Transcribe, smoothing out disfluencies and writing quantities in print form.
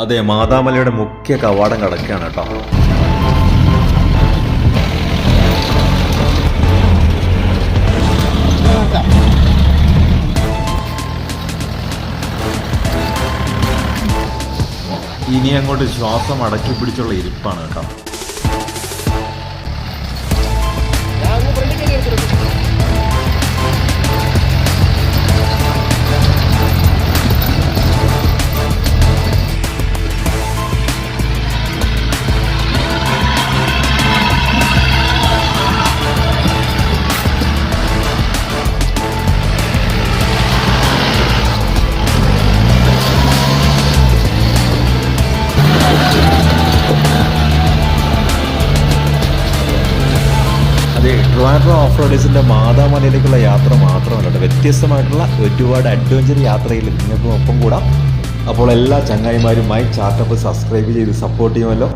അതെ, മാതാമലയുടെ മുഖ്യ കവാടം കടക്കുകയാണ് കേട്ടോ. ഇനി അങ്ങോട്ട് ശ്വാസം അടക്കി പിടിച്ചുള്ള ഇരിപ്പാണ് കേട്ടോ. ട്രിവാൻഡ്രം ഓഫ് റോഡേഴ്സിൻ്റെ മാതാമലയിലേക്കുള്ള യാത്ര മാത്രമല്ല കേട്ടോ, വ്യത്യസ്തമായിട്ടുള്ള ഒരുപാട് അഡ്വഞ്ചർ യാത്രയിൽ നിങ്ങൾക്കും ഒപ്പം കൂടാം. അപ്പോൾ എല്ലാ ചങ്ങായിമാരും മൈ ചാർട്ടപ്പ് സബ്സ്ക്രൈബ് ചെയ്ത് സപ്പോർട്ട് ചെയ്യുമല്ലോ.